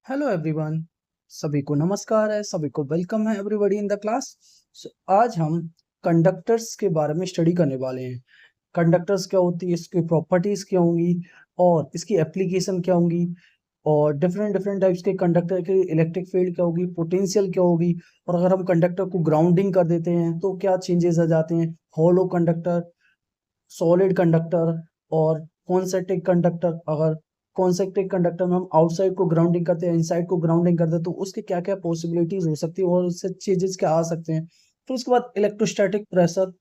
Hello everyone. सभी को नमस्कार है, सभी को वेलकम है एवरीबॉडी इन द क्लास। आज हम कंडक्टर्स के बारे में स्टडी करने वाले हैं। कंडक्टर्स क्या होती है, इसकी प्रॉपर्टीज क्या होंगी और इसकी एप्लीकेशन क्या होंगी, और डिफरेंट डिफरेंट टाइप्स के कंडक्टर की इलेक्ट्रिक फील्ड क्या होगी, पोटेंशियल क्या होगी, और अगर हम कंडक्टर को ग्राउंडिंग कर देते हैं तो क्या चेंजेस आ जाते हैं, हॉलो कंडक्टर, सॉलिड कंडक्टर और कॉन्सेंट्रिक कंडक्टर। अगर कॉन्सेंट्रिक कंडक्टर में हम आउटसाइड को ग्राउंडिंग करते हैं, इनसाइड को ग्राउंडिंग करते हैं, तो उसके क्या क्या पॉसिबिलिटीज हो सकती है और उससे चेंजेस क्या आ सकते हैं। फिर उसके बाद इलेक्ट्रोस्टैटिक प्रेशर,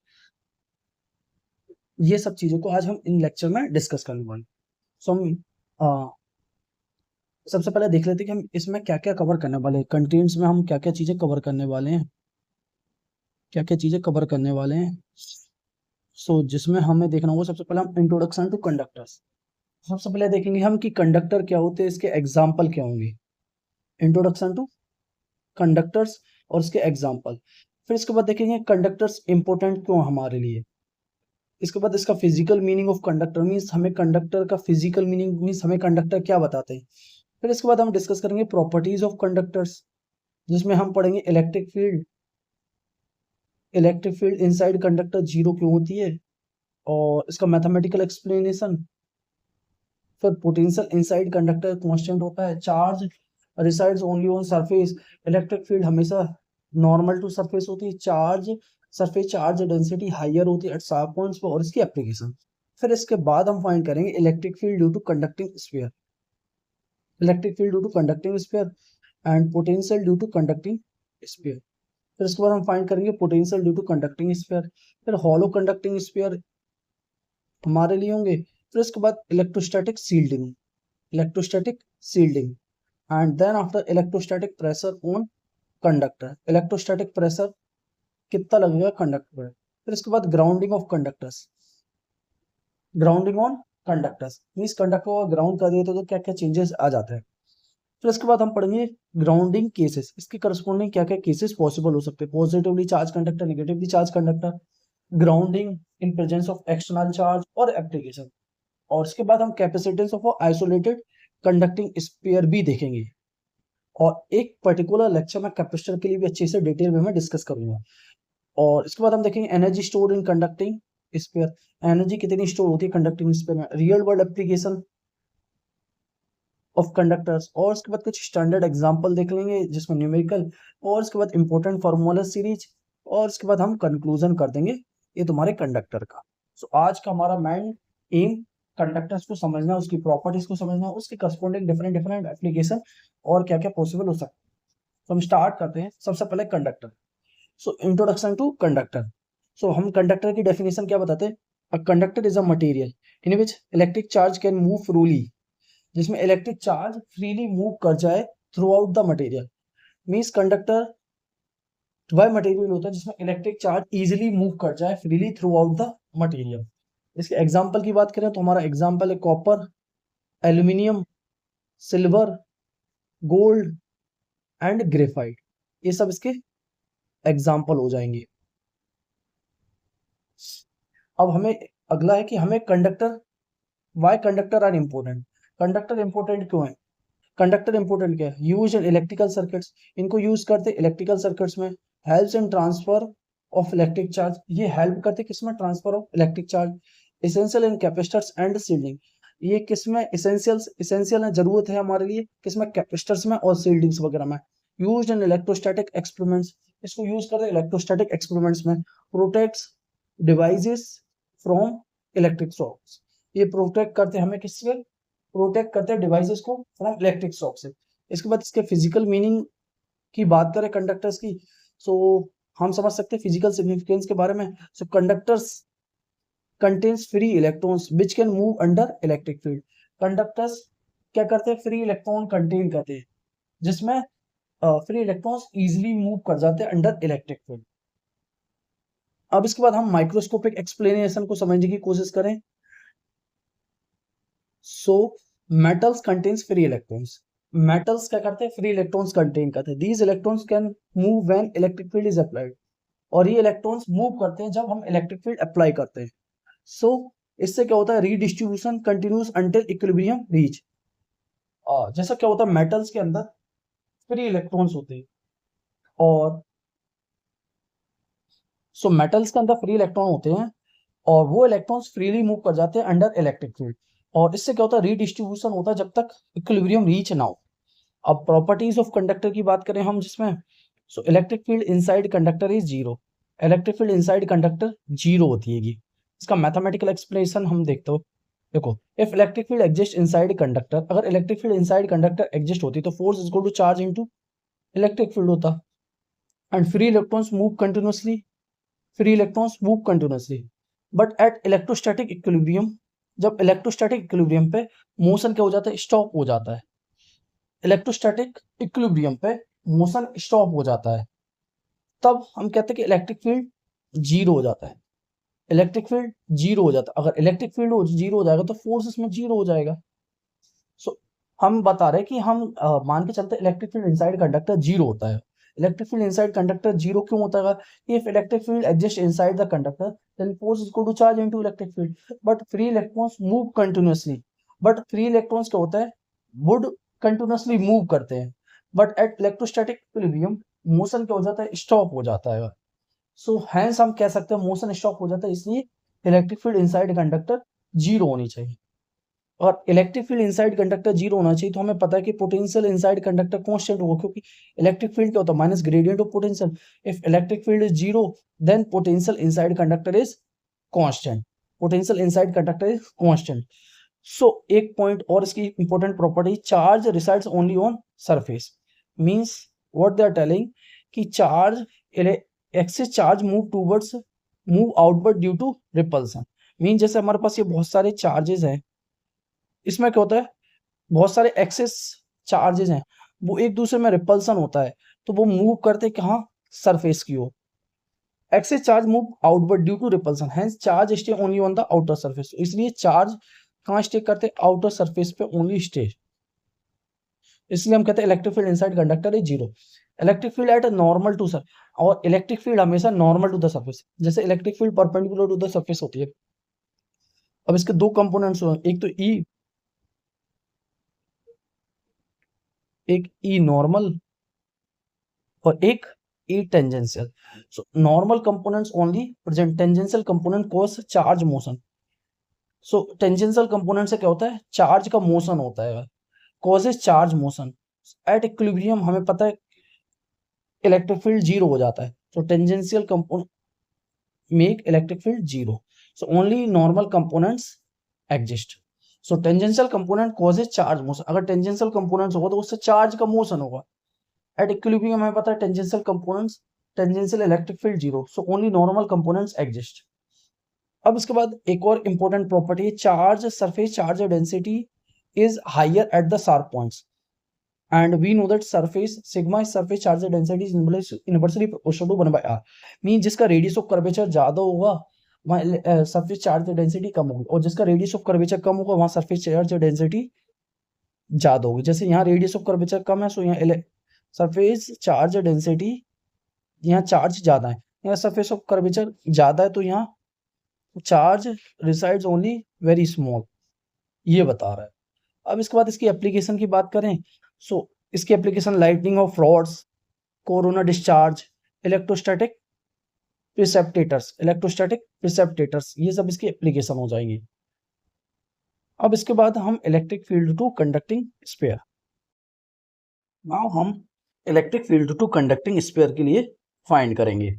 ये सब चीजों को आज हम इन लेक्चर में डिस्कस करने वाले हैं। सो हम सबसे पहले देख लेते हैं कि हम इसमें क्या क्या कवर करने वाले हैं, कंटेंट्स में हम क्या क्या चीजें कवर करने वाले हैं, क्या क्या चीजें कवर करने वाले हैं। जिसमें हमें देखना होगा, सबसे पहले हम इंट्रोडक्शन टू कंडक्टर्स। सबसे पहले देखेंगे हम कि कंडक्टर क्या होते हैं, इसके एग्जाम्पल क्या होंगे। इंट्रोडक्शन टू कंडक्टर्स और इसके एग्जाम्पल। फिर इसके बाद देखेंगे कंडक्टर्स इंपॉर्टेंट क्यों हमारे लिए। इसके बाद इसका physical meaning of conductor, means हमें कंडक्टर का फिजिकल मीनिंग, मीन्स हमें कंडक्टर क्या बताते हैं। फिर इसके बाद हम डिस्कस करेंगे प्रॉपर्टीज ऑफ कंडक्टर्स, जिसमें हम पढ़ेंगे electric field. Electric field inside conductor zero क्यों होती है और इसका मैथमेटिकल एक्सप्लेनेशन। फिर पोटेंशियल इनसाइड कंडक्टर कांस्टेंट होता है, charge resides only on surface. Electric field हमेशा नॉर्मल टू सरफेस होती है, charge surface charge density higher होती है एट शार्प पॉइंट्स पर, और इसकी एप्लीकेशन। फिर इसके बाद हम फाइंड करेंगे electric field due to conducting sphere, electric field due to conducting sphere and potential due to conducting sphere. फिर इसके बाद हम फाइंड करेंगे potential due to conducting sphere. फिर हॉलो कंडक्टिंग स्फीयर हमारे लिए होंगे। फिर इसके बाद electrostatic shielding, electrostatic shielding and then after electrostatic pressure on conductor, electrostatic pressure कितना लगेगा कंडक्टर पर। फिर इसके बाद grounding of conductors, grounding on conductors means conductor को ग्राउंड कर दिए तो क्या क्या चेंजेस आ जाते हैं। फिर इसके बाद हम पढ़ेंगे ग्राउंडिंग केसेस, इसके करस्पॉन्डिंग क्या क्या केसेस पॉसिबल हो सकते हैं, positively charge conductor, negatively charge conductor, grounding in presence of external charge और एप्लीकेशन। और इसके बाद हम capacitance of isolated conducting sphere भी देखेंगे, और एक पर्टिकुलर लेक्चर में कैपेसिटर के लिए भी अच्छे से डिटेल में मैं डिस्कस करूंगा। और इसके बाद हम देखेंगे energy store in conducting sphere, energy कितनी स्टोर होती है कंडक्टिंग स्फीयर में, real world application of conductors, और उसके बाद कुछ स्टैंडर्ड एग्जांपल देख लेंगे जिसमें न्यूमेरिकल, और उसके बाद इंपॉर्टेंट फार्मूला सीरीज, और उसके बाद हम कंक्लूजन कर देंगे ये तुम्हारे कंडक्टर का। आज का हमारा मेन एम कंडक्टर्स को समझना, उसकी प्रॉपर्टीज को समझना, उसके करस्पॉन्डिंग डिफरेंट डिफरेंट एप्लीकेशन और क्या क्या पॉसिबल हो सकता है। तो हम स्टार्ट करते हैं सबसे पहले कंडक्टर। Introduction to conductor. हम कंडक्टर की डेफिनेशन क्या बताते हैं, a conductor is a material in which electric charge can move freely, जिसमें इलेक्ट्रिक चार्ज फ्रीली मूव कर जाए throughout the material. Means conductor वह मटेरियल होता है जिसमें इलेक्ट्रिक चार्ज इजीली मूव कर जाए freely throughout the material. इसके एग्जांपल की बात करें तो हमारा एग्जांपल है copper, aluminium, silver, gold and graphite, ये सब इसके एग्जांपल हो जाएंगे। अब हमें अगला है कि हमें conductor, why conductor are important, conductor important क्यों है। कंडक्टर इंपोर्टेंट क्या है, यूज इन इलेक्ट्रिकल सर्किट्स, इनको यूज करते इलेक्ट्रिकल सर्किट्स में, helps in transfer of electric charge, ये हेल्प करते किसमें, transfer of electric charge, essential in capacitors and shielding, ये किसमें इसेंशियल है, जरूरत है हमारे लिए किसमें, कैपेसिटर्स में और शील्डिंग्स वगैरह में। यूज इन इलेक्ट्रोस्टैटिक एक्सपेरिमेंट्स, इसको यूज करते हैं इलेक्ट्रोस्टैटिक एक्सपेरिमेंट्स में। Protects devices from electric shocks, ये प्रोटेक्ट करते हैं हमें किससे, प्रोटेक्ट करते हैं डिवाइसेस को फ्रॉम इलेक्ट्रिक शॉक से। इसके बाद इसके फिजिकल मीनिंग की बात करें कंडक्टर्स की, सो हम समझ सकते हैं फिजिकल सिग्निफिकेंस के बारे में। Conductors contains free electrons which can move under electric field, conductors क्या करते हैं, फ्री इलेक्ट्रॉन कंटेन करते हैं जिसमें फ्री इलेक्ट्रॉन्स इजीली मूव कर जाते हैं अंडर इलेक्ट्रिक फील्ड। अब इसके बाद हम माइक्रोस्कोपिक एक्सप्लेनेशन को समझने की कोशिश करें। Metals contains free electrons, metals क्या करते हैं, फ्री इलेक्ट्रॉन्स कंटेन करते हैं। These electrons can move when electric field is applied, और ये इलेक्ट्रॉन्स मूव करते हैं जब हम इलेक्ट्रिक फील्ड अप्लाई करते हैं। सो इससे क्या होता है, redistribution continuous until equilibrium reach. जैसा क्या होता है मेटल्स के अंदर, फ्री इलेक्ट्रॉन्स होते हैं। और सो मेटल्स के अंदर फ्री इलेक्ट्रॉन होते हैं और वो इलेक्ट्रॉन्स फ्रीली मूव कर जाते हैं अंडर इलेक्ट्रिक फील्ड। और इससे क्या होता है, रीडिस्ट्रीब्यूशन होता है जब तक इक्विलिब्रियम रीच ना हो। अब प्रॉपर्टीज ऑफ कंडक्टर की बात करें हम जिसमें, so electric field inside conductor is zero. Electric field inside conductor zero होती है। इसका मैथमेटिकल एक्सप्लेनेशन हम देखते हो। देखो, if electric field exist inside conductor, अगर electric field inside conductor exist होती तो force is equal to charge into electric field होता। And free electrons move continuously, free electrons move continuously. But at electrostatic equilibrium, जब electrostatic equilibrium पे motion क्या हो जाता है, स्टॉप हो जाता है। इलेक्ट्रोस्टैटिक इक्विलिब्रियम पे मोशन स्टॉप हो जाता है, तब हम कहते हैं कि इलेक्ट्रिक फील्ड जीरो हो जाता है। इलेक्ट्रिक फील्ड जीरो हो जाता है। अगर इलेक्ट्रिक फील्ड जीरो हो जाएगा तो फोर्स इसमें जीरो हो जाएगा। सो हम बता रहे हैं कि हम मान के चलते electric field inside conductor zero होता है। Electric field inside conductor zero क्यों होता है? If electric field exist inside the conductor then force is equal to charge into electric field. But free electrons move continuously. But free electrons क्या होता है, would continuously move करते हैं। But at electrostatic equilibrium motion क्या हो जाता है, stop हो जाता है। सो हैंस हम कह सकते हैं मोशन स्टॉप हो जाता है, इसलिए electric field inside conductor zero होनी चाहिए। और electric field inside conductor zero होना चाहिए तो हमें पता है कि पोटेंशियल इनसाइड कंडक्टर कांस्टेंट होगा, क्योंकि इलेक्ट्रिक फील्ड क्या होता है, minus gradient of potential. If electric field is zero then potential inside conductor is constant. Potential inside conductor is constant. So एक पॉइंट और इसकी important property, charge resides only on surface. Means what they are telling कि charge excess charge move outward due to repulsion. Mean जैसे हमारे पास ये बहुत सारे charges हैं, इसमें क्या होता है, बहुत सारे एक्सेस चार्जेस हैं, वो एक दूसरे में रिपल्सन होता है तो वो मूव करते कहाँ, सरफेस की ओर। Excess charge move outward due to repulsion, hence charge stay only on the outer surface. इसलिए चार्ज कहाँ स्टे करते, आउटर सरफेस पे ओनली स्टे। इसलिए हम कहते हैं electric field inside conductor is zero. Electric field at normal to sir, और electric field हमेशा नॉर्मल टू द सरफेस, जैसे electric field perpendicular to the surface होती है। अब इसके दो कंपोनेंट्स हैं, एक तो ई नॉर्मल और एक E tangential. So normal components only present, tangential component cause charge motion. So tangential component से क्या होता है, चार्ज का मोशन होता है, causes charge motion. At equilibrium हमें पता है इलेक्ट्रिक फील्ड जीरो हो जाता है, so tangential component make electric field zero. So only normal components exist. So tangential component causes charge motion, अगर टेंजेंशियल कंपोनेंट्स होगा तो उससे चार्ज का मोशन होगा। एट इक्विलिब्रियम हमें पता है tangential components, tangential electric field zero, so only normal components exist. अब इसके बाद एक और इंपॉर्टेंट प्रॉपर्टी है, charge surface charge density is higher at the sharp points and we know that surface sigma surface charge density is inversely proportional to 1/r। Mean जिसका radius of curvature ज्यादा होगा वहाँ सरफेस चार्ज डेंसिटी कम होगी, और जिसका radius of curvature कम होगा वहाँ surface charge density ज्यादा होगी। जैसे यहाँ रेडियस ऑफ कर्वेचर कम है, सो यहाँ सरफेस चार्ज डेंसिटी, यहाँ चार्ज ज्यादा है, यहाँ सरफेस ऑफ कर्वेचर ज्यादा है तो यहाँ charge resides only very small, ये बता रहा है। अब इसके बाद इसकी एप्लीकेशन की बात करें, सो इसकी application lightning of rods, corona discharge, electrostatic precipitators, ये सब इसकी एप्लीकेशन हो जाएंगी। अब इसके बाद हम electric field to conducting sphere, now हम electric field to conducting sphere के लिए फाइंड करेंगे।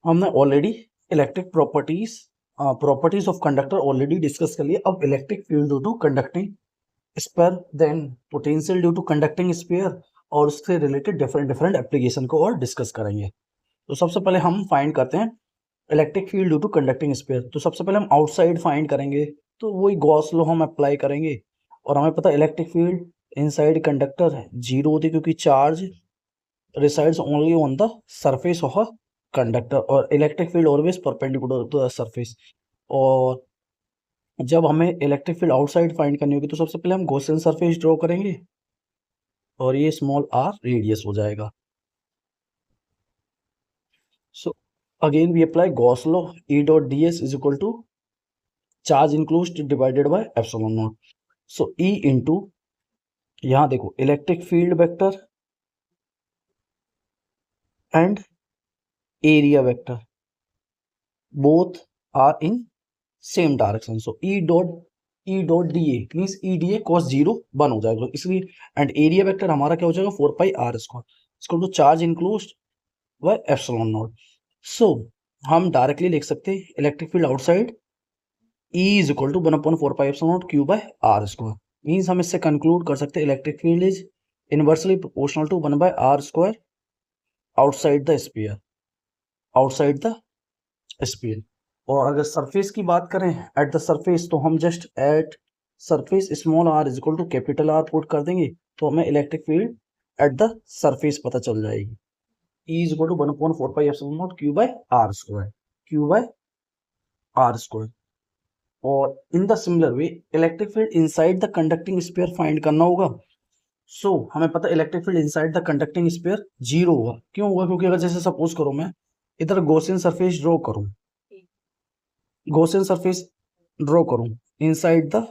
हमने already electric properties of conductor already discuss कर लिए। अब electric field due to conducting sphere, then potential due to conducting sphere, और उससे रिलेटेड डिफरेंट एप्लीकेशन को और डिस्कस करेंगे। तो सबसे पहले हम फाइंड करते हैं electric field due to conducting sphere. तो सबसे पहले हम आउटसाइड फाइंड करेंगे, तो वही गॉस लॉ हम अप्लाई करेंगे। और हमें पता है electric field inside conductor zero होती है, क्योंकि charge resides only on the surface of a conductor, और electric field always perpendicular to the surface. और जब हमें इलेक्ट्रिक फील्ड आउटसाइड फाइंड करनी होगी तो सबसे पहले हम गॉसियन सरफेस ड्रॉ करेंगे, और ये स्मॉल r रेडियस हो जाएगा। So again we apply Gauss law, E dot ds is equal to charge include divided by epsilon naught. So E into यहां देखो electric field vector and area vector both are in same direction, so E dot d A means E d A cos zero one हो जाएगा, इसलिए and area vector हमारा क्या हो जाएगा 4 पाई are square, इसको तो चार्ज इंक्लूड व एप्सिलॉन नॉट। सो हम डायरेक्टली लिख सकते हैं electric field outside E is equal to 1/4 pi epsilon naught Q by are square, means हम इससे कंक्लूड कर सकते हैं electric field is inversely proportional to 1/r square outside the sphere, outside the sphere. और अगर सरफेस की बात करें एट द सरफेस, तो हम just at surface small are is equal to capital R put कर देंगे, तो हमें electric field at the surface पता चल जाएगी। E is equal to 1/4 pi epsilon naught Q by are square, Q by are square. और in the similar way electric field inside the conducting sphere find करना होगा। So हमें पता है electric field inside the conducting sphere zero होगा। क्यों होगा? क्योंकि अगर जैसे सपोज करो मैं इधर गॉसियन सरफेस ड्रॉ करूं, गॉसियन सरफेस ड्रॉ करूं inside the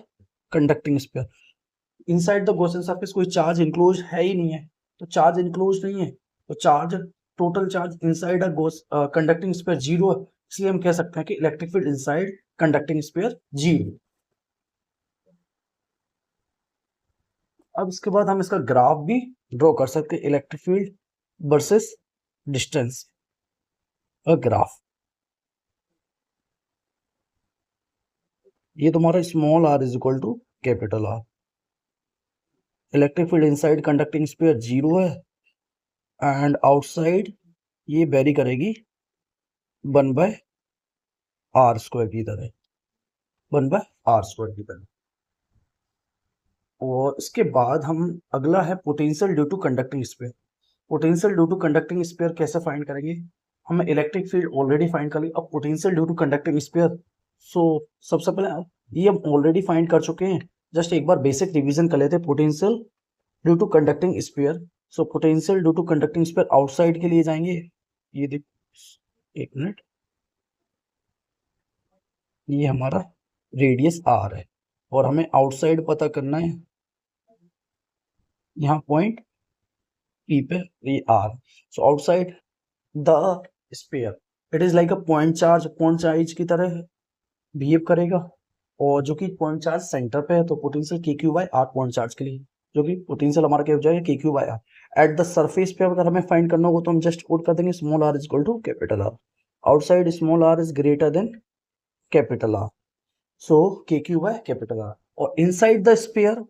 conducting sphere, inside the Gaussian surface कोई चार्ज इंक्लोज है ही नहीं है, तो चार्ज इंक्लोज नहीं है, तो charge total charge inside a conducting sphere zero है, इसलिए हम कह सकते हैं कि electric field inside conducting sphere zero. अब इसके बाद हम इसका ग्राफ भी ड्रॉ कर सकते हैं, electric field versus distance a graph. ये तुम्हारा small are is equal to capital R, electric field inside conducting sphere zero है एंड आउटसाइड ये वेरी करेगी 1/r स्क्वायर की तरह, 1/r स्क्वायर की तरह। और इसके बाद हम अगला है potential due to conducting sphere. Potential due to conducting sphere कैसे फाइंड करेंगे? हमें इलेक्ट्रिक फील्ड ऑलरेडी फाइंड कर ली, अब potential due to conducting sphere. So सबसे पहले ये हम ऑलरेडी फाइंड कर चुके हैं, जस्ट एक बार बेसिक रिवीजन कर लेते हैं। Potential due to conducting sphere, so potential due to conducting sphere outside के लिए जाएंगे, ये देख एक मिनट, ये हमारा रेडियस आर है और हमें आउटसाइड पता करना है, यहाँ पॉइंट पी पे ये r. So outside the sphere it is like a point charge की तरह बिहेव करेगा, और जो कि पॉइंट चार्ज सेंटर पे है, तो पोटेंशियल के Q by R point charge के लिए, जो कि पोटेंशियल हमारा क्या हो जाएगा k Q by r. At the surface पे अगर हमें फाइंड करना होगा तो हम जस्ट पुट कर देंगे small are is equal to capital R, outside small are is greater than capital R, so K Q by capital R. और इनसाइड द स्फीयर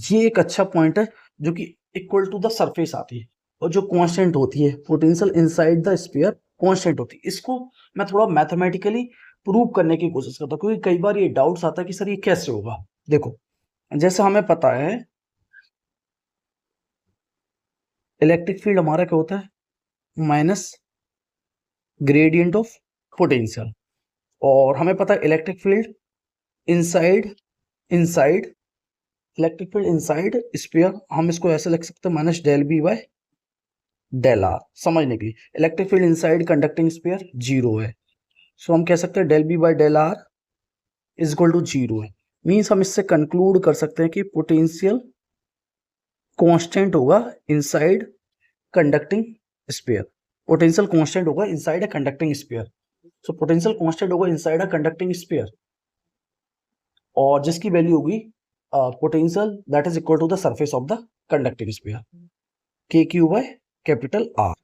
ये एक अच्छा पॉइंट है जो कि इक्वल टू द सरफेस आती है, और जो कांस्टेंट होती है potential inside the sphere constant होती है। इसको मैं थोड़ा मैथमेटिकली प्रूव करने की कोशिश करता हूँ, क्योंकि कई बार ये डाउट्स आता है कि सर ये कैसे होगा। देखो जैसे हमें पता है इलेक्ट्रिक फील्ड हमारा क्या होता है माइनस ग्रेडियंट ऑफ पोटेंशियल, और हमें पता है electric field inside inside electric field inside sphere, हम इसको ऐसे लिख सकते हैं minus del V by del r. समझने के लिए electric field inside conducting sphere zero है, सो हम कह सकते हैं del V by del r is equal to zero है। मीन्स हम इससे कंक्लूड कर सकते हैं कि पोटेंशियल कांस्टेंट होगा inside conducting sphere, potential constant होगा inside a conducting sphere. So potential constant होगा इनसाइड अ कंडक्टिंग स्फीयर, और जिसकी वैल्यू होगी potential that is equal to the surface of the conducting sphere, k Q by capital R,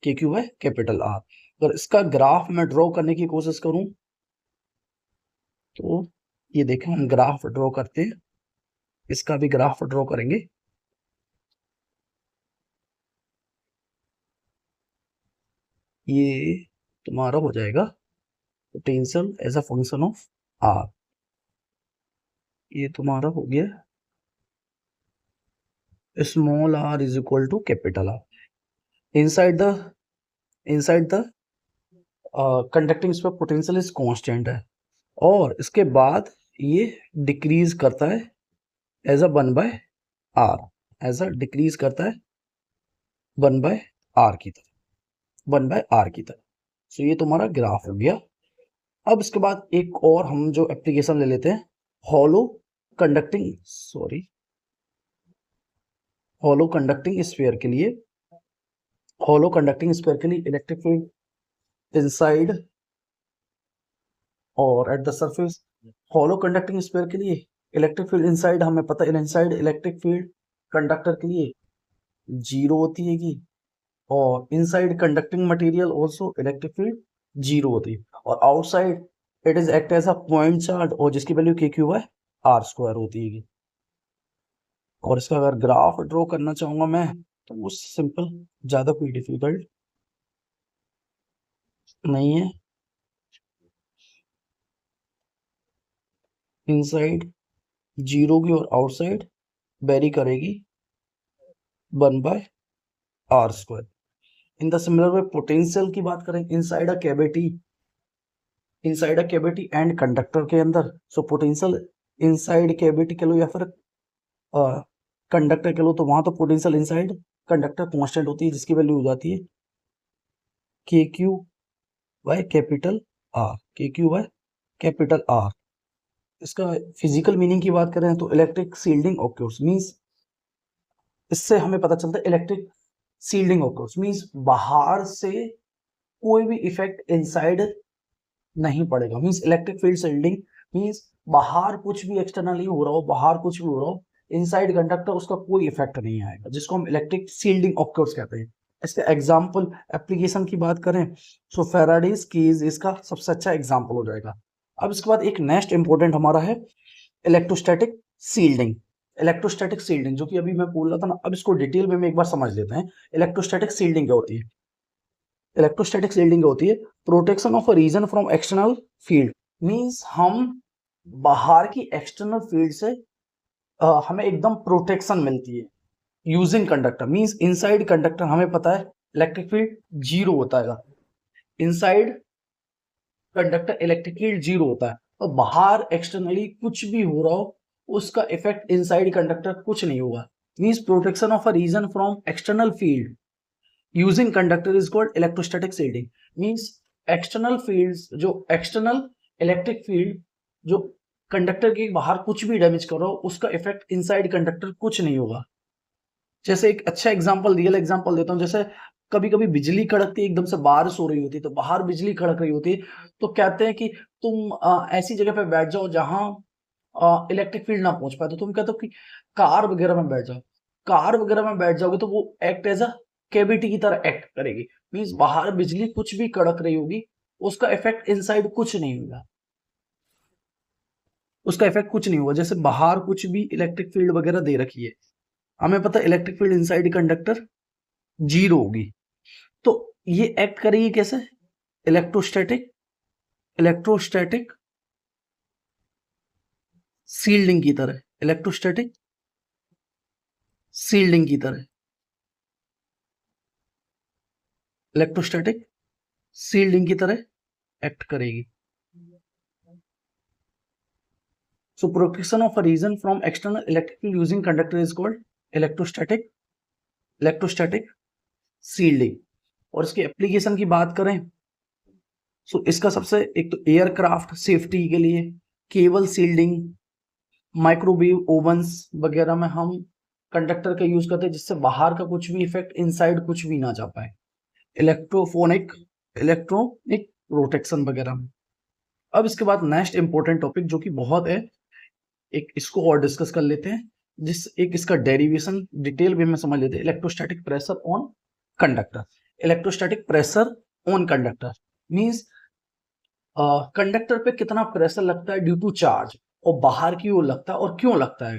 k Q by capital R. अगर इसका graph मैं draw करने की कोशिश करूं तो ये देखें, हम ग्राफ ड्रॉ करते हैं, इसका भी ग्राफ ड्रॉ करेंगे। ये तुम्हारा हो जाएगा potential as a function of r, ये तुम्हारा हो गया small are is equal to capital are. Inside the conducting sphere potential is constant है, और इसके बाद ये डिक्रीज करता है as a 1/r, as a decrease करता है 1/r की तरह, 1/r की तरह। सो ये तुम्हारा ग्राफ हो गया। अब इसके बाद एक और हम जो एप्लीकेशन ले लेते हैं, hollow conducting, sorry hollow conducting sphere के लिए इलेक्ट्रिक फील्ड इनसाइड और eight the surface. hollow conducting sphere के लिए इलेक्ट्रिक फील्ड इनसाइड हमें पता है, इनसाइड इलेक्ट्रिक फील्ड कंडक्टर के लिए 0 होती है कि, और inside conducting material also electric field 0 होती है, और outside it is act as a point charge और जिसकी वैल्यू KQ/R² होती है। और इसका अगर ग्राफ ड्रॉ करना चाहूंगा मैं तो वो सिंपल, ज्यादा कोई डिफिकल्ट नहीं है। इनसाइड 0 की और आउटसाइड वेरी करेगी 1/R²। In the similar way potential की बात करें inside a cavity and conductor के अंदर, सो पोटेंशियल इनसाइड कैविटी के लो या फिर कंडक्टर के लो, तो वहां तो पोटेंशियल इनसाइड कंडक्टर कांस्टेंट होती है जिसकी वैल्यू हो जाती है KQ/R। इसका फिजिकल मीनिंग की बात करें तो इलेक्ट्रिक शील्डिंग ऑक्योर्स, मींस इससे हमें पता चलता है इलेक्ट्रिक शील्डिंग ऑक्योर्स मींस बाहर से कोई भी इफेक्ट इनसाइड नहीं पड़ेगा। Means electric field shielding means बाहर कुछ भी एक्सटर्नली हो रहा हो, बाहर कुछ भी हो रहा हो, इनसाइड कंडक्टर उसका कोई इफेक्ट नहीं आएगा, जिसको हम इलेक्ट्रिक शील्डिंग ऑक्योर्स कहते हैं। इसके एग्जाम्पल एप्लीकेशन की बात करें सो फैराडेज कीज इसका सबसे अच्छा एग्जाम्पल हो जाएगा। अब इसके बाद एक नेक्स्ट इंपॉर्टेंट हमारा है इलेक्ट्रोस्टैटिक शील्डिंग। इलेक्ट्रोस्टैटिक शील्डिंग जो कि अभी मैं बोल रहा था ना, अब इसको डिटेल में एक बार समझ लेते हैं। इलेक्ट्रोस्टैटिक शील्डिंग क्या होती है? इलेक्ट्रोस्टैटिक शील्डिंग होती है protection of a region from external field. Means हम बाहर की एक्सटर्नल फील्ड से हमें एकदम प्रोटेक्शन मिलती है using conductor. Means inside conductor हमें पता है इलेक्ट्रिक फील्ड 0 होता है, इनसाइड कंडक्टर इलेक्ट्रिक फील्ड 0 होता है, और बाहर एक्सटर्नली कुछ भी हो रहा हो उसका इफेक्ट इनसाइड कंडक्टर कुछ नहीं होगा। Means protection of a region from external field using conductor is called electrostatic shielding. Means external fields, जो एक्सटर्नल इलेक्ट्रिक फील्ड जो कंडक्टर के बाहर कुछ भी डैमेज कर रहा हो उसका इफेक्ट इनसाइड कंडक्टर कुछ नहीं होगा। जैसे एक अच्छा एग्जांपल, रियल एग्जांपल देता हूं, जैसे कभी कभी बिजली कड़कती है, एकदम से बारिश हो रही होती है तो बाहर बिजली कड़क रही होती है, तो कहते हैं कि तुम ऐसी जगह पे बैठ जाओ जहां इलेक्ट्रिक फील्ड ना पहुंच पाए, तो तुम कहते हो कि कार वगैरह में बैठ जाओ। कार वगैरह में बैठ जाओगे तो वो एक्ट एज अ कैविटी की तरह एक्ट करेगी। मींस बाहर बिजली कुछ भी कड़क रही होगी उसका इफेक्ट इनसाइड कुछ नहीं होगा, उसका इफेक्ट कुछ नहीं होगा। जैसे बाहर कुछ भी इलेक्ट्रिक फील्ड वगैरह दे रखी है, हमें पता है इलेक्ट्रिक फील्ड इनसाइड कंडक्टर 0 होगी, तो ये एक्ट करेगी कैसे? इलेक्ट्रोस्टैटिक शील्डिंग की तरह, इलेक्ट्रोस्टैटिक शील्डिंग की तरह, इलेक्ट्रोस्टैटिक शील्डिंग की तरह एक्ट करेगी। So protection of a region from external electric field using conductor is called electrostatic shielding. और इसकी एप्लीकेशन की बात करें सो इसका सबसे एक तो एयरक्राफ्ट सेफ्टी के लिए केबल शील्डिंग, माइक्रोवेव ओवंस वगैरह में हम कंडक्टर का यूज करते हैं जिससे बाहर का कुछ भी इफेक्ट इनसाइड कुछ भी ना जा पाए। इलेक्ट्रॉनिक प्रोटेक्शन वगैरह में। अब इसके बाद नेक्स्ट इंपॉर्टेंट टॉपिक जो कि बहुत है, एक इसको और डिस्कस कर लेते हैं, एक इसका डेरिवेशन डिटेल में समझ लेते हैं। Electrostatic pressure on conductor. Electrostatic pressure on conductor means conductor पे कितना प्रेशर लगता है ड्यू टू चार्ज, और बाहर की ओर लगता है और क्यों लगता है।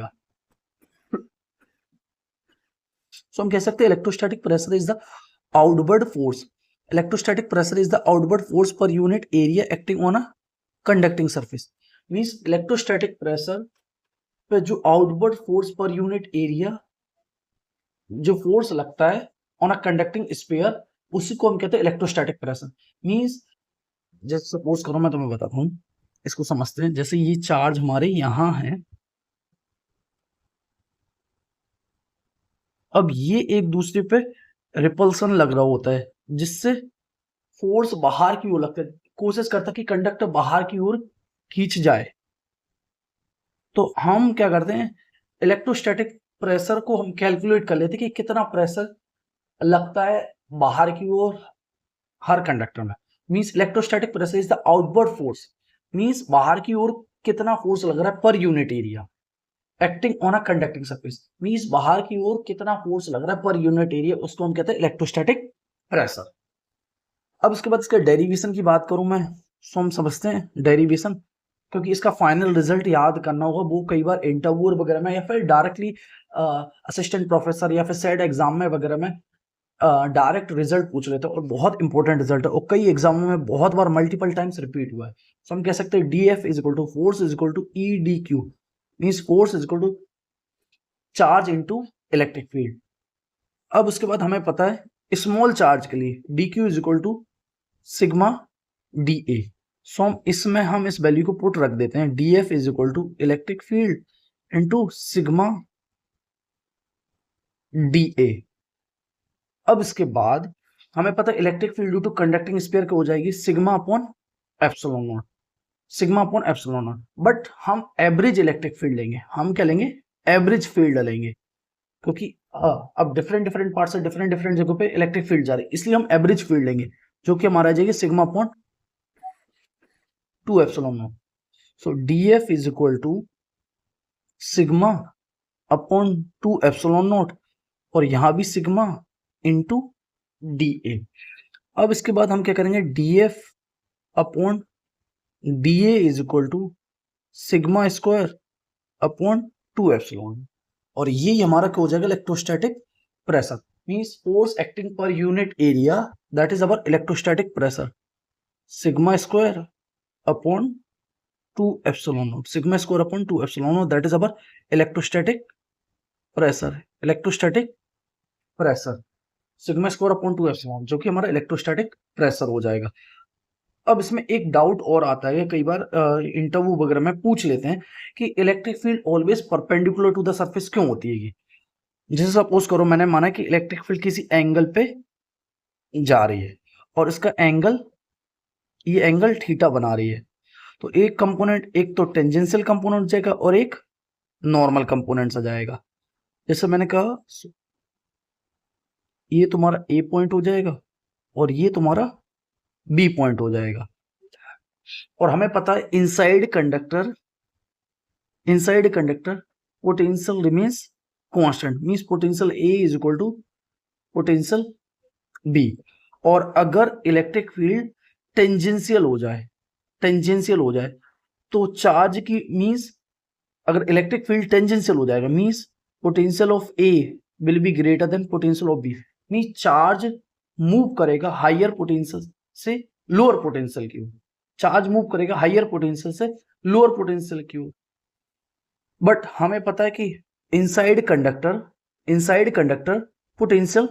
सो हम कह सकते हैं electrostatic pressure is the outward force. Electrostatic pressure is the outward force पर unit area acting on a conducting surface. Means electrostatic pressure पे जो आउटवर्ड फोर्स पर यूनिट एरिया जो फोर्स लगता है ऑन अ कंडक्टिंग स्फीयर, उसी को हम कहते हैं इलेक्ट्रोस्टैटिक प्रेशर। मींस जैसे सपोज करो, मैं तुम्हें बताता हूं, इसको समझते हैं। जैसे ये चार्ज हमारे यहां है, अब ये एक दूसरे पे रिपल्सन लग रहा होता है जिससे फोर्स बाहर की ओर लगता है, कोशिश करता है कि कंडक्टर बाहर की ओर खींच जाए। तो हम क्या करते हैं, इलेक्ट्रोस्टैटिक प्रेशर को हम कैलकुलेट कर लेते कि कितना प्रेशर लगता है बाहर की ओर हर कंडक्टर में। Means electrostatic pressure is the outward force, means बाहर की ओर कितना फोर्स लग रहा है पर unit area acting on a conducting surface. Means बाहर की ओर कितना फोर्स लग रहा है पर यूनिट एरिया, उसको हम कहते हैं इलेक्ट्रोस्टैटिक प्रेशर। अब उसके बाद इसके डेरिवेशन की बात करूं मैं, तो हम समझते हैं डेरिवेशन, क्योंकि इसका फाइनल रिजल्ट याद करना होगा। वो कई बार इंटरव्यू वगैरह में या फिर डायरेक्टली असिस्टेंट प्रोफेसर या फिर सेट एग्जाम में वगैरह में डायरेक्ट रिजल्ट पूछ लेते हैं, और बहुत इंपॉर्टेंट रिजल्ट है और कई एग्जामों में बहुत बार मल्टीपल टाइम्स रिपीट हुआ है। तो हम कह सकते हैं DF is equal to force is equal to EdQ, means force is equal to charge into electric field. अब उसके बाद हमें पता है स्मॉल चार्ज के लिए DQ is equal to sigma DA। So हम इस वैल्यू को पुट रख देते हैं, DF is equal to electric field into sigma DA। अब इसके बाद हमें पता है electric field due to conducting sphere क्या हो जाएगी, sigma upon epsilon naught, sigma upon epsilon naught. But हम एवरेज इलेक्ट्रिक फील्ड लेंगे, हम क्या लेंगे, एवरेज फील्ड लेंगे, क्योंकि अब डिफरेंट डिफरेंट पार्ट से डिफरेंट डिफरेंट जगहों पे इलेक्ट्रिक फील्ड जा रही है, इसलिए हम एवरेज फील्ड लेंगे जो कि हमारा आ जाएगी sigma upon 2 epsilon naught. So DF is equal to sigma upon 2 epsilon naught, और यहां भी सिग्मा इंटू DA। अब इसके बाद हम क्या करेंगे, DF upon DA is equal to sigma square upon 2 epsilon, और ये हमारा क्या हो जाएगा, electrostatic pressure, means force acting per unit area, that is our electrostatic pressure, sigma square upon 2 epsilon naught, sigma square upon 2 epsilon naught, that is our electrostatic pressure, electrostatic pressure sigma square upon 2 epsilon, जो कि हमारा electrostatic pressure हो जाएगा। अब इसमें एक doubt और आता है, कई बार इंटरव्यू वगैरह में पूछ लेते हैं कि electric field always perpendicular to the surface क्यों होती है। जैसे सपोज करो मैंने माना कि इलेक्ट्रिक फील्ड किसी एंगल पे जा रही है और इसका एंगल, ये एंगल थीटा बना रही है, तो एक कंपोनेंट, एक तो टेंजेंशियल कंपोनेंट जाएगा और एक नॉर्मल कंपोनेंट आ जाएगा। जैसे मैंने कहा ये तुम्हारा A पॉइंट हो जाएगा और ये तुम्हारा B पॉइंट हो जाएगा, और हमें पता है inside conductor potential remains constant, means potential A is equal to potential B। और अगर इलेक्ट्रिक फील्ड टेंजेंशियल हो जाए तो चार्ज की, मींस अगर इलेक्ट्रिक फील्ड टेंजेंशियल हो जाएगा means potential of A will be greater than potential of B, means charge move करेगा हायर पोटेंशियल से लोअर पोटेंशियल की ओर, चार्ज मूव करेगा हायर पोटेंशियल से लोअर पोटेंशियल की ओर। बट हमें पता है कि इनसाइड कंडक्टर पोटेंशियल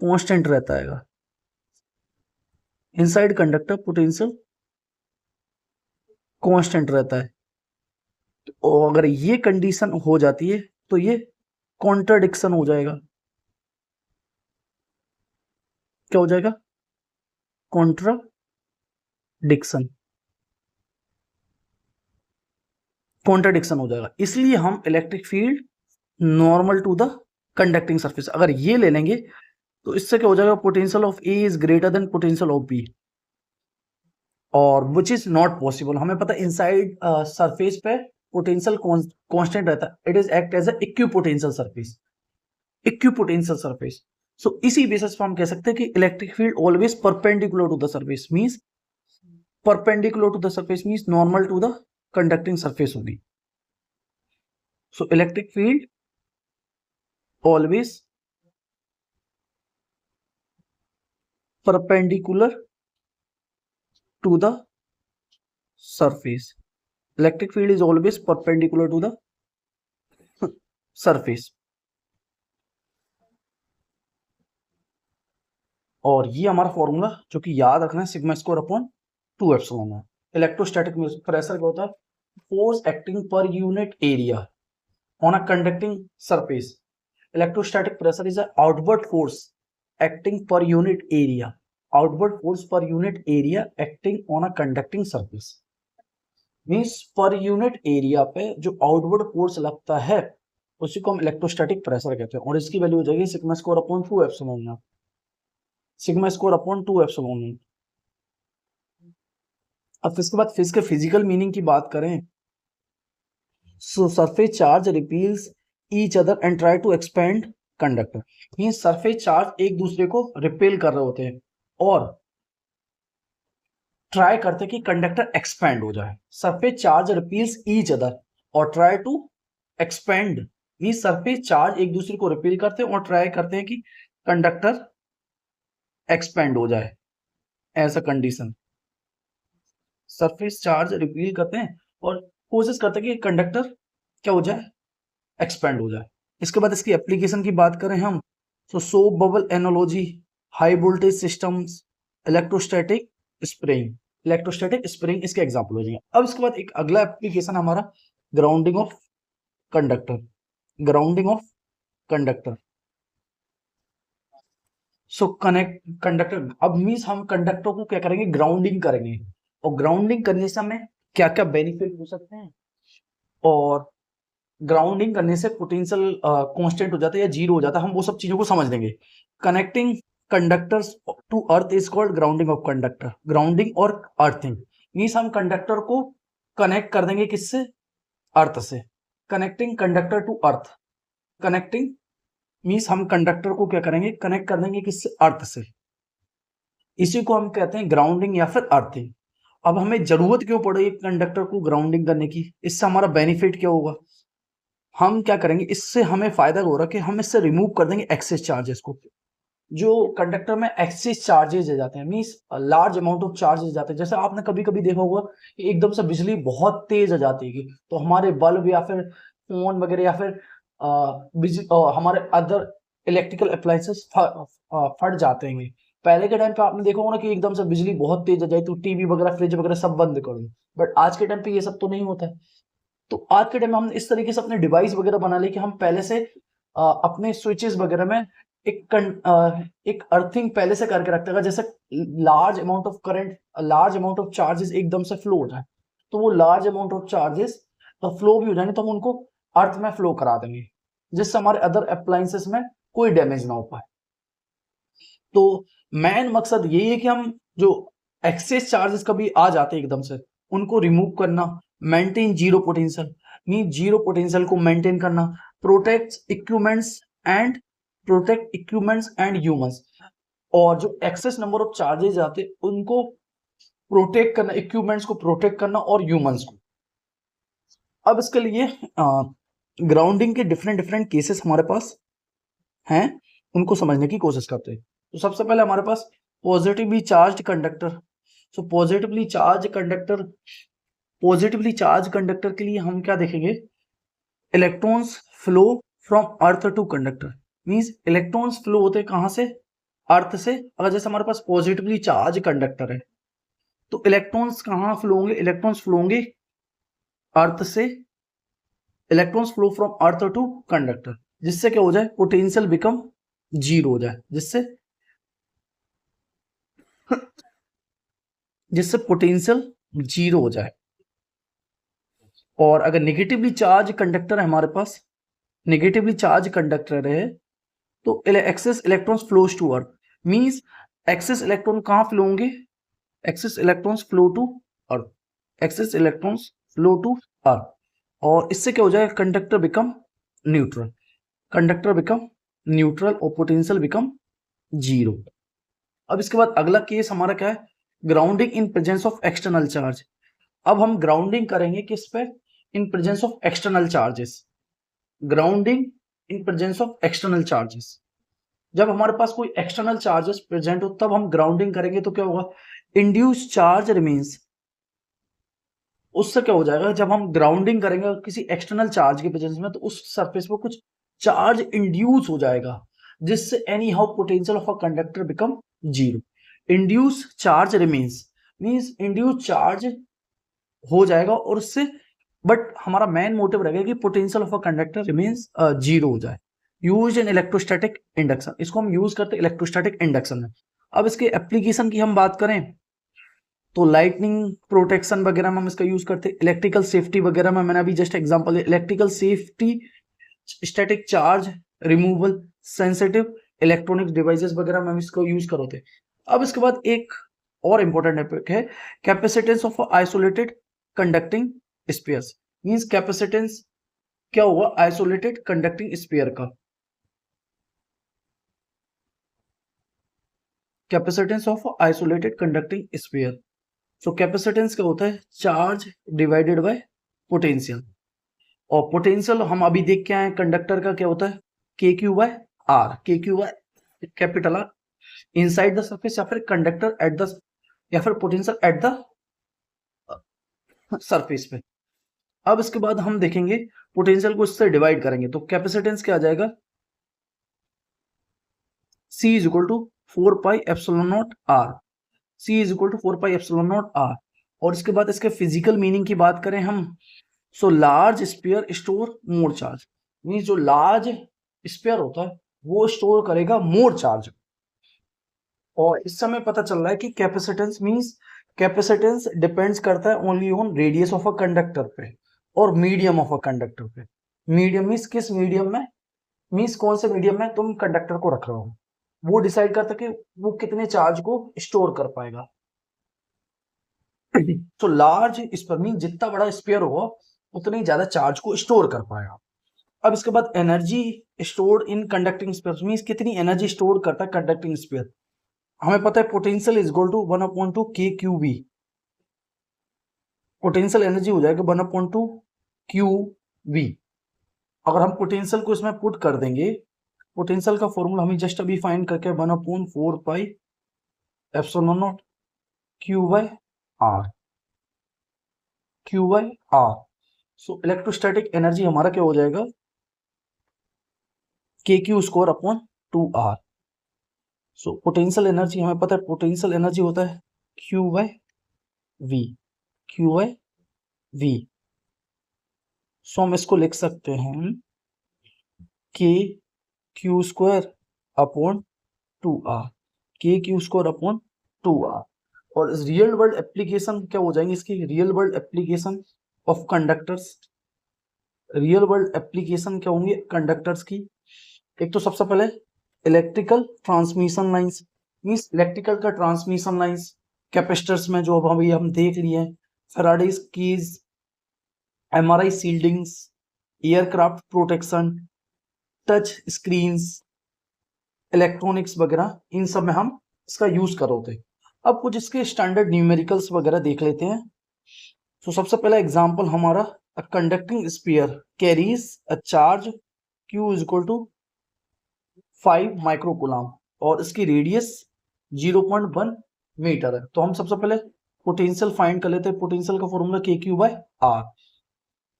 कांस्टेंट रहता है, इनसाइड कंडक्टर पोटेंशियल कांस्टेंट रहता है। और अगर ये कंडीशन हो जाती है तो ये कॉन्ट्राडिक्शन हो जाएगा, क्या हो जाएगा, कॉन्ट्राडिक्शन हो जाएगा। इसलिए हम electric field normal to the conducting surface अगर ये ले लेंगे तो इससे क्या हो जाएगा, potential of A is greater than potential of B, और विच इज नॉट पॉसिबल। हमें पता है इनसाइड सरफेस पे पोटेंशियल कांस्टेंट रहता है, it is act as a equipotential surface. So इसी बेसिस पर हम कह सकते हैं कि electric field always perpendicular to the surface, means normal to the conducting surface होगी। सो electric field always perpendicular to the surface, electric field is always perpendicular to the surface। और ये हमारा फॉर्मूला जो कि याद रखना है, सिग्मा स्क्वायर अपॉन 2 एप्सिलॉन है। इलेक्ट्रोस्टैटिक प्रेशर क्या होता है, force acting per unit area on a conducting surface. Electrostatic pressure is a outward force acting per unit area outward force पर unit area acting on a conducting surface. Means पर unit area पे जो outward force लगता है उसी को हम electrostatic pressure कहते हैं, और इसकी वैल्यू हो जाएगी sigma square upon 2 epsilon naught, sigma square upon 2 epsilon naught. अब इसके बाद इसके फिजिकल मीनिंग की बात करें, so surface charge repels each other and try to expand conductor. Means surface charge एक दूसरे को रिपेल कर रहे होते हैं और ट्राई करते हैं कि कंडक्टर एक्सपेंड हो जाए। Surface charge repels each other और try to expand, means surface charge एक दूसरे को रिपेल करते हैं और ट्राई करते हैं कि कंडक्टर एक्सपेंड हो जाए। ऐसा कंडीशन, सरफेस चार्ज रिपील करते हैं और कोशिश करते हैं कि कंडक्टर क्या हो जाए, एक्सपेंड हो जाए। इसके बाद इसकी एप्लीकेशन की बात करें हम, तो soap bubble analogy, high voltage systems, electrostatic spring, electrostatic spring इसके एग्जांपल हो जाएंगे। अब इसके बाद एक अगला एप्लीकेशन हमारा grounding of conductor, grounding of conductor. So connect conductor, अब मीन्स हम कंडक्टर को क्या करेंगे, ग्राउंडिंग करेंगे, और ग्राउंडिंग करने से हमें क्या क्या बेनिफिट हो सकते हैं, और ग्राउंडिंग करने से पोटेंशियल कांस्टेंट हो जाता है या जीरो हो जाता है, हम वो सब चीजों को समझ लेंगे। Connecting conductors to earth is called grounding of conductor. Grounding और अर्थिंग मीन्स हम कंडक्टर को कनेक्ट कर देंगे किससे, अर्थ से। Connecting conductor to earth, connecting means हम कंडक्टर को क्या करेंगे, कनेक्ट कर देंगे किससे, अर्थ से। इसी को हम कहते हैं ग्राउंडिंग या फिर अर्थिंग। अब हमें जरूरत क्यों पड़ेगी कंडक्टर को ग्राउंडिंग करने की, इससे हमारा बेनिफिट क्या होगा, हम क्या करेंगे, इससे हमें फायदा हो रहा है कि हम इससे रिमूव कर देंगे एक्सेस चार्जेस को। जो कंडक्टर में एक्सेस चार्जेस आ जाते हैं, means large amount of charges जाते हैं। जैसे आपने कभी कभी देखा होगा कि एकदम से बिजली बहुत तेज आ जाती है, तो हमारे बल्ब या फिर फोन वगैरह या फिर हमारे अदर इलेक्ट्रिकल अप्लायंसेस फट जाते हैं। पहले के टाइम पे आपने देखा होगा ना कि एकदम से बिजली बहुत तेज आ जाए तो टीवी वगैरह फ्रिज वगैरह सब बंद कर दो, बट आज के टाइम पे ये सब तो नहीं होता है। तो आज के टाइम में हम इस तरीके से अपने डिवाइस वगैरह बना ले कि हम पहले से अपने स्विचेस वगैरह में एक अर्थिंग पहले से करके रखते हैं। जैसे large amount of current, large amount of charges एकदम से फ्लो हो जाए, तो वो large amount of charges flow भी हो जाएंगे, तो हम उनको अर्थ में फ्लो करा देंगे, जिससे हमारे अदर अप्लायंसेस में कोई डैमेज ना हो पाए। तो मेन मकसद यही है कि हम जो एक्सेस चार्जेस कभी आ जाते हैं एकदम से, उनको रिमूव करना, maintain zero potential, mean zero potential को मेंटेन करना, प्रोटेक्ट इक्विपमेंट्स एंड ह्यूमंस। और जो एक्सेस नंबर ऑफ चार्जेस आते हैं उनको प्रोटेक्ट करना, इक्विपमेंट्स को प्रोटेक्ट करना और ह्यूमंस को। अब इसके लिए ग्राउंडिंग के डिफरेंट केसेस हमारे पास हैं, उनको समझने की कोशिश करते हैं। तो सबसे पहले हमारे पास positively charged conductor. So positively charge conductor के लिए हम क्या देखेंगे, electrons flow from earth to conductor. Means electrons flow होते हैं कहां से, अर्थ से। अगर जैसे हमारे पास पॉजिटिवली चार्ज कंडक्टर है तो इलेक्ट्रॉन्स कहां फ्लो होंगे, इलेक्ट्रॉन्स फ्लो होंगे अर्थ से। Electrons flow from earth to conductor, जिससे क्या हो जाए, पोटेंशियल बिकम जीरो हो जाए, जिससे पोटेंशियल जीरो हो जाए। और अगर नेगेटिवली चार्ज कंडक्टर है हमारे पास, नेगेटिवली चार्ज कंडक्टर है, तो excess electrons flows to earth. Means excess electron कहां फ्लो होंगे, excess electrons flow to earth, excess electrons flow to earth. और इससे क्या हो जाएगा, कंडक्टर बिकम न्यूट्रल, और पोटेंशियल बिकम जीरो। अब इसके बाद अगला केस हमारा क्या है, grounding in presence of external charge. अब हम ग्राउंडिंग करेंगे किस पे, in presence of external charges. Grounding in presence of external charges, जब हमारे पास कोई एक्सटर्नल चार्जेस प्रेजेंट हो तब हम ग्राउंडिंग करेंगे, तो क्या होगा, इंड्यूस चार्ज रिमेन्स। उससे क्या हो जाएगा, जब हम ग्राउंडिंग करेंगे किसी एक्सटर्नल चार्ज के प्रेजेंस में, तो उस सरफेस पर कुछ चार्ज इंड्यूस हो जाएगा, जिससे any how potential of a conductor become zero. Induce charge remains means induce charge हो जाएगा और उससे, बट हमारा मेन मोटिव रहेगा कि potential of a conductor remains zero हो जाए। यूज इन इलेक्ट्रोस्टैटिक इंडक्शन, इसको हम यूज करते हैं इलेक्ट्रोस्टैटिक इंडक्शन में। अब इसके एप्लीकेशन की हम बात करें तो लाइटनिंग प्रोटेक्शन वगैरह में हम इसका यूज करते हैं, इलेक्ट्रिकल सेफ्टी वगैरह में मैंने अभी जस्ट एग्जांपल दिया, electrical safety, static charge removal, sensitive electronic devices वगैरह में हम इसको यूज करते हैं। अब इसके बाद एक और इंपॉर्टेंट टॉपिक है capacitance of isolated conducting spheres. Means capacitance क्या हुआ आइसोलेटेड कंडक्टिंग स्पेयर का, capacitance of isolated conducting sphere. So capacitance क्या होता है, चार्ज डिवाइडेड बाय पोटेंशियल, और पोटेंशियल हम अभी देख के आए कंडक्टर का क्या होता है k Q by r, k Q by capital are inside the surface, या फिर कंडक्टर एट द, या फिर पोटेंशियल एट द सरफेस पे। अब इसके बाद हम देखेंगे पोटेंशियल को इससे डिवाइड करेंगे तो कैपेसिटेंस क्या आ जाएगा, C is equal to 4 pi epsilon naught r, C is equal to 4 pi epsilon naught r. और इसके बाद इसके फिजिकल मीनिंग की बात करें हम, so large sphere store more charge, means जो लार्ज स्पेयर होता है वो स्टोर करेगा मोर चार्ज। और इस समय पता चल रहा है कि कैपेसिटेंस मींस कैपेसिटेंस डिपेंड्स करता है only on radius of a conductor पे और मीडियम ऑफ अ कंडक्टर पे। मीडियम मींस किस मीडियम में, मींस कौन से मीडियम में तुम कंडक्टर को रख रहे हो, वो डिसाइड करता है कि वो कितने चार्ज को स्टोर कर पाएगा। तो लार्ज स्पेयर मीन जितना बड़ा स्पेयर होगा उतनी ज्यादा चार्ज को स्टोर कर पाएगा। अब इसके बाद energy stored in conducting sphere means कितनी एनर्जी स्टोर करता है कंडक्टिंग स्पेयर। हमें पता है पोटेंशियल इज इक्वल टू 1/2 के क्यू वी, पोटेंशियल एनर्जी हो जाएगा 1/2 क्यू वी। अगर हम पोटेंशियल को इसमें पुट कर देंगे, पोटेंशियल का फॉर्मूला हमें जस्ट अभी फाइंड करके 1/4 pi epsilon naught Q by r, q by r. So electrostatic energy हमारा क्या हो जाएगा k q square upon 2r। So potential energy हमें पता है पोटेंशियल एनर्जी होता है Q by V, Q by V। So हम इसको लिख सकते हैं के क्यू स्क्वायर अपॉन 2r, के क्यू स्क्वायर अपॉन 2r। और रियल वर्ल्ड एप्लीकेशन क्या हो जाएंगे इसकी, real world application of conductors, real world application क्या होंगे कंडक्टर्स की। एक तो सबसे पहले electrical transmission lines, means electrical का ट्रांसमिशन लाइंस कैपेसिटर्स में जो अब अभी हम देख लिए हैं, Faraday's keys, MRI shieldings, aircraft protection, touch screens, electronics वगैरह, इन सब में हम इसका यूज कर रहे थे। अब कुछ इसके स्टैंडर्ड न्यूमेरिकल्स वगैरह देख लेते हैं। तो सबसे पहला एग्जांपल हमारा a conducting sphere carries a charge Q is equal to 5 microcoulomb और इसकी रेडियस 0.1 मीटर है। तो हम सबसे पहले पोटेंशियल फाइंड कर लेते हैं। पोटेंशियल का फॉर्मूला के क्यू बाय आर,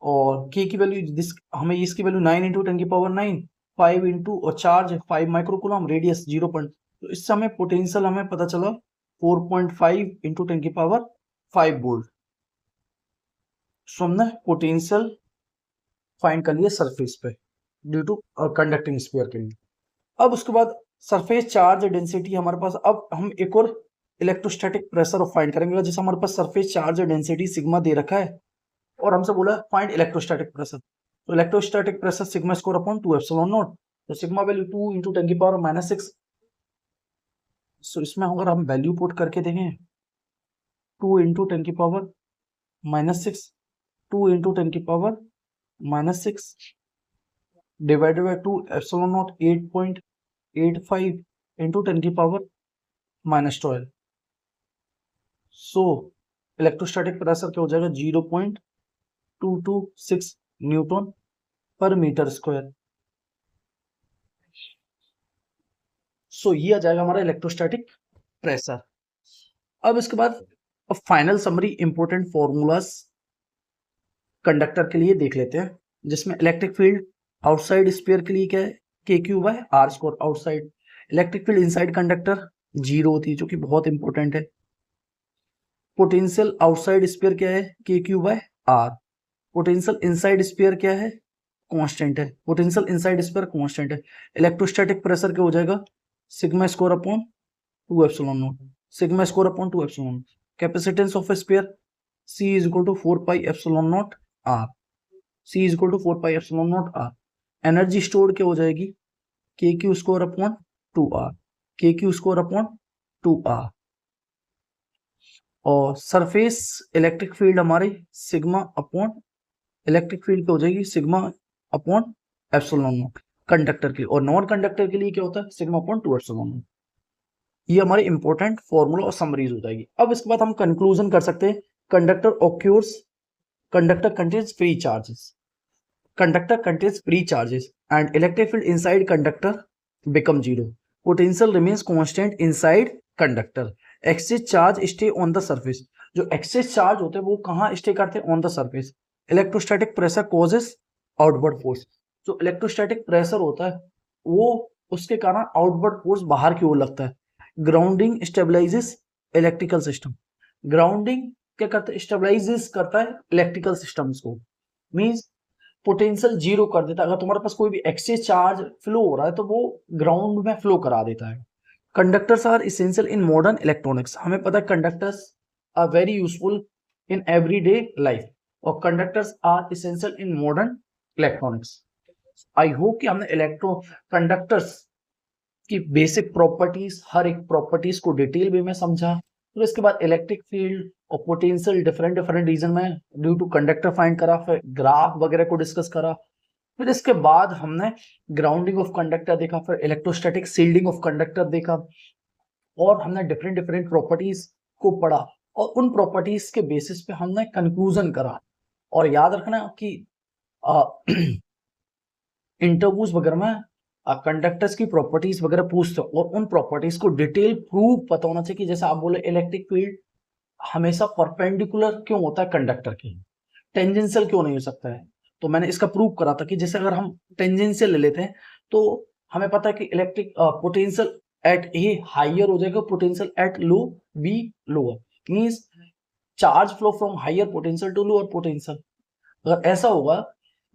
और के की वैल्यू हमें इसकी वैल्यू 9 इंटू 10⁹, 5 इंटू और चार्ज 5 माइक्रोकूलम, रेडियस 0. तो इससे हमें पोटेंशियल हमें पता चला 4.5 इंटू 10⁵ वोल्ट। सो हमने पोटेंशियल फाइंड कर लिया सरफेस पे ड्यू टू कंडक्टिंग स्फीयर के लिए। अब उसके बाद सरफेस चार्ज डेंसिटी हमारे पास, अब हम एक और इलेक्ट्रोस्टैटिक प्रेशर फाइंड करेंगे। जैसे हमारे पास सरफेस चार्ज डेंसिटी सिग्मा दे रखा है और हमसे बोला फाइंड इलेक्ट्रोस्टैटिक प्रेशर, तो electrostatic pressure sigma square upon 2 epsilon not, तो सिग्मा वैल्यू 2 इंटू 10⁻⁻⁶। सो इसमें अगर हम वैल्यू पुट करके देखें 2 into 10⁻⁻⁶, 2 into 10⁻⁻⁶ divided by 2 epsilon not 8.85 into 10⁻⁻12। So electrostatic pressure क्या हो जाएगा 0.226 न्यूटन पर मीटर स्क्वायर। सो ये आ जाएगा हमारा इलेक्ट्रोस्टैटिक प्रेशर। अब इसके बाद final summary important formulas conductor के लिए देख लेते हैं, जिसमें इलेक्ट्रिक फील्ड आउटसाइड स्फीयर के लिए क्या है k Q by are square outside, electric field inside conductor 0 होती है जो कि बहुत इंपॉर्टेंट है। पोटेंशियल आउटसाइड स्फीयर क्या है k Q by r, potential inside sphere क्या है कांस्टेंट है, पोटेंशियल इनसाइड स्फीयर कांस्टेंट है। इलेक्ट्रोस्टैटिक प्रेशर क्या हो जाएगा sigma square upon 2 epsilon naught. Sigma square upon 2 epsilon naught. Capacitance of a sphere C is equal to 4 pi epsilon naught R. C is equal to 4 pi epsilon naught R. Energy stored क्या हो जाएगी के q square upon 2R. के q square upon 2R. और surface electric field हमारी sigma upon electric field क्या हो जाएगी sigma upon epsilon not conductor के लिए. और नॉन कंडक्टर के लिए क्या होता है सिग्मा अपॉन 2 एप्सिलॉन नॉट. ये हमारी इंपॉर्टेंट फॉर्मूला और समरीज हो जाएगी. अब इसके बाद हम कंक्लूजन कर सकते हैं. Conductor contains free charges. Conductor contains free charges and electric field inside conductor become zero. Potential remains constant inside conductor. Excess charge stay on the surface. जो excess charge होते हैं वो कहाँ stay करते हैं on the surface. Electrostatic pressure causes outward force. जो electrostatic pressure होता है वो उसके कारण outward force बाहर की ओर लगता है. Grounding stabilizes electrical system. Grounding क्या करता है stabilizes करता है electrical systems को. Means पोटेंशियल जीरो कर देता है. अगर तुम्हारे पास कोई भी एक्सेस चार्ज फ्लो हो रहा है तो वो ग्राउंड में फ्लो करा देता है. Conductors are essential in modern electronics. हमें पता है conductors are very useful in everyday life और conductors are essential in modern electronics. I hope कि हमने कंडक्टर्स की बेसिक प्रॉपर्टीज हर एक प्रॉपर्टीज को डिटेल वे में समझा. फिर इसके बाद इलेक्ट्रिक फील्ड और पोटेंशियल डिफरेंट रीजन में ड्यू टू कंडक्टर फाइंड करा. फिर ग्राफ वगैरह को डिस्कस करा. फिर इसके बाद हमने ग्राउंडिंग ऑफ कंडक्टर देखा. फिर इलेक्ट्रोस्टैटिक शील्डिंग ऑफ कंडक्टर देखा और हमने डिफरेंट प्रॉपर्टीज को पढ़ा और उन प्रॉपर्टीज के बेसिस पे हमने कंक्लूजन करा. और याद रखना कि इंटरव्यूज वगैरह में कंडक्टर्स की प्रॉपर्टीज वगैरह पूछते हो और उन प्रॉपर्टीज को डिटेल प्रूफ पता होना चाहिए. कि जैसे आप बोले इलेक्ट्रिक फील्ड हमेशा परपेंडिकुलर क्यों होता है कंडक्टर के, टेंजेंशियल क्यों नहीं हो सकता है. तो मैंने इसका प्रूफ करा था कि जैसे अगर हम टेंजेंशियल ले लेते हैं तो हमें पता है कि electric potential at A higher हो जाएगा, potential at low B lower. Means charge flow from higher potential to lower potential. अगर ऐसा होगा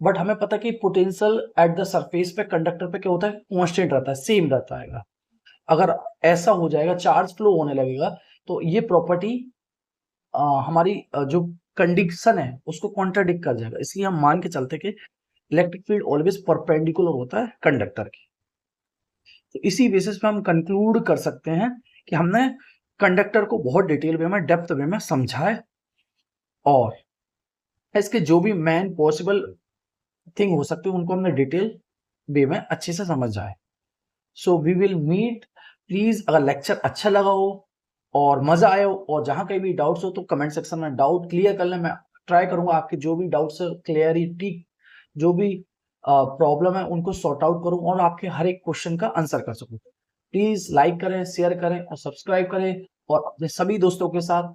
बट हमें पता है कि पोटेंशियल एट द सरफेस पे कंडक्टर पे क्या होता है कांस्टेंट रहता है, सेम रहता है. अगर ऐसा हो जाएगा चार्ज फ्लो होने लगेगा तो ये प्रॉपर्टी हमारी जो कंडीशन है उसको कॉन्ट्राडिक्ट कर जाएगा. इसलिए हम मान के चलते कि इलेक्ट्रिक फील्ड ऑलवेज परपेंडिकुलर होता है कंडक्टर की. तो इसी बेसिस पे हम कंक्लूड कर सकते हैं कि हमने कंडक्टर को बहुत डिटेल वे में डेप्थ वे में समझा है और इसके जो भी मेन पॉसिबल थिंग हो सकते हैं उनको हमने डिटेल वे में अच्छे से समझा है. So we will meet. Please अगर लेक्चर अच्छा लगा हो और मजा आया हो और जहां कहीं भी डाउट्स हो तो कमेंट सेक्शन में डाउट क्लियर कर लें. मैं ट्राई करूंगा आपके जो भी डाउट्स क्लियरिटी जो भी प्रॉब्लम है उनको सॉर्ट आउट करूं और आपके हर एक क्वेश्चन का आंसर कर सकूं. प्लीज लाइक करें, शेयर करें और सब्सक्राइब करें और अपने सभी दोस्तों के साथ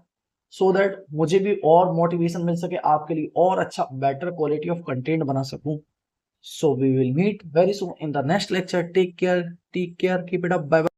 सो दैट मुझे भी और मोटिवेशन मिल सके आपके लिए और अच्छा बेटर क्वालिटी ऑफ कंटेंट बना सकूं. So we will meet very soon in the next lecture. Take care, keep it up. Bye bye.